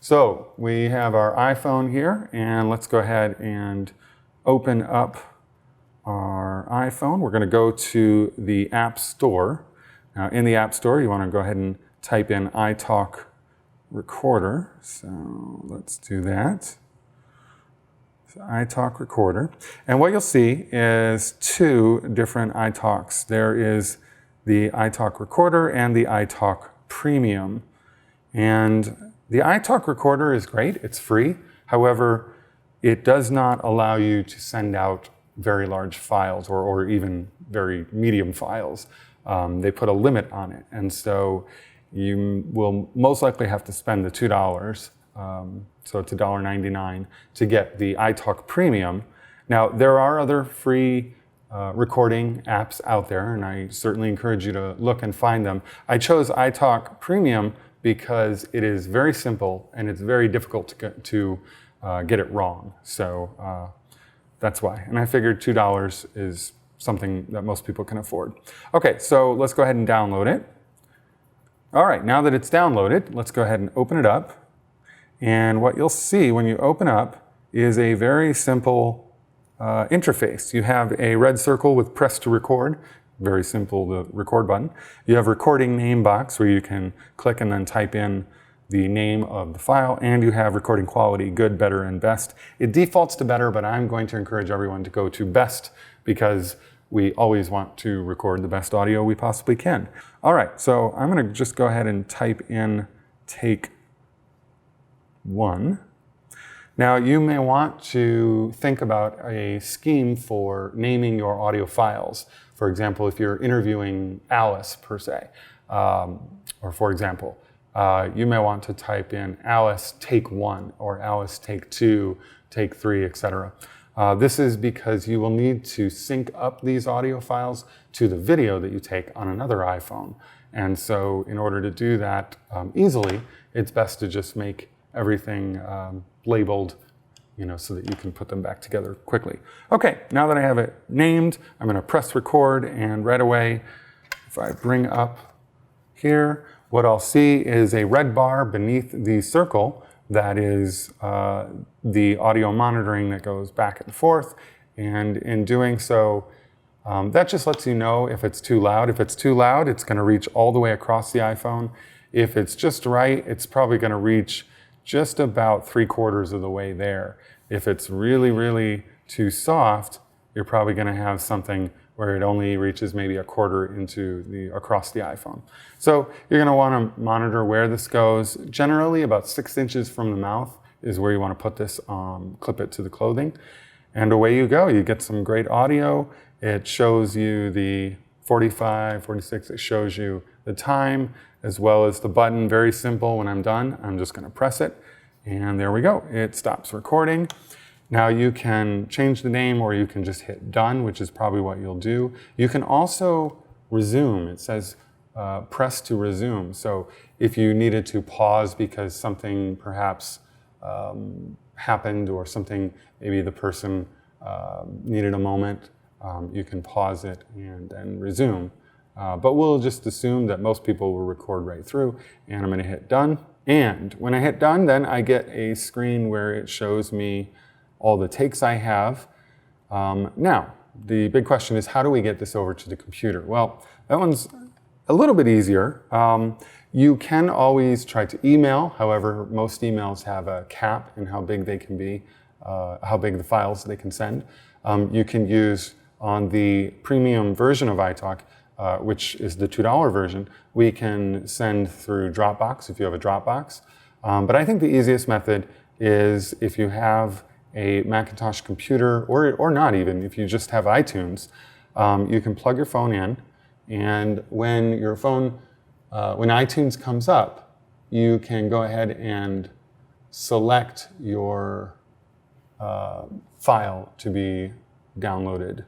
So we have our iPhone here, and let's go ahead and open up our iPhone. We're going to go to the App Store. Now in the App Store, you want to go ahead and type in iTalk Recorder. So let's do that. So iTalk Recorder. And what you'll see is two different iTalks. There is the iTalk Recorder and the iTalk Premium. And the iTalk Recorder is great. It's free. However, it does not allow you to send out very large files or even very medium files. They put a limit on it. And so you will most likely have to spend the $2, so it's $1.99 to get the iTalk Premium. Now, there are other free recording apps out there, and I certainly encourage you to look and find them. I chose iTalk Premium because it is very simple and it's very difficult to get it wrong. So that's why. And I figured $2 is something that most people can afford. Okay, so let's go ahead and download it. All right, now that it's downloaded, let's go ahead and open it up. And what you'll see when you open up is a very simple interface. You have a red circle with press to record. Very simple, the record button. You have recording name box where you can click and then type in the name of the file, and you have recording quality, good, better, and best. It defaults to better, but I'm going to encourage everyone to go to best because we always want to record the best audio we possibly can. All right, so I'm going to just go ahead and type in take 1. Now, you may want to think about a scheme for naming your audio files. For example, if you're interviewing Alice, per se, or for example, you may want to type in Alice take 1 or Alice take 2, take 3, etc. This is because you will need to sync up these audio files to the video that you take on another iPhone. And so in order to do that easily, it's best to just make everything labeled, so that you can put them back together quickly. Okay, now that I have it named, I'm going to press record, and right away, if I bring up here, what I'll see is a red bar beneath the circle that is the audio monitoring that goes back and forth. And in doing so, that just lets you know if it's too loud. If it's too loud, it's going to reach all the way across the iPhone. If it's just right, it's probably going to reach just about 3/4 of the way there. If it's really, really too soft, you're probably going to have something where it only reaches maybe 1/4 across the iPhone. So you're going to want to monitor where this goes. Generally, about 6 inches from the mouth is where you want to put this, clip it to the clothing. And away you go. You get some great audio. It shows you the 45, 46. It shows you the time as well as the button. Very simple. When I'm done, I'm just going to press it. And there we go. It stops recording. Now you can change the name or you can just hit done, which is probably what you'll do. You can also resume. It says press to resume. So if you needed to pause because something perhaps happened or something, maybe the person needed a moment, you can pause it and then resume. But we'll just assume that most people will record right through, and I'm going to hit done. And when I hit done, then I get a screen where it shows me all the takes I have. Now, the big question is, how do we get this over to the computer? Well, that one's a little bit easier. You can always try to email. However, most emails have a cap in how big they can be, how big the files they can send. You can use on the premium version of iTalk, which is the $2 version, we can send through Dropbox if you have a Dropbox. But I think the easiest method is if you have a Macintosh computer, or not even, if you just have iTunes, you can plug your phone in, and when your phone, when iTunes comes up, you can go ahead and select your file to be downloaded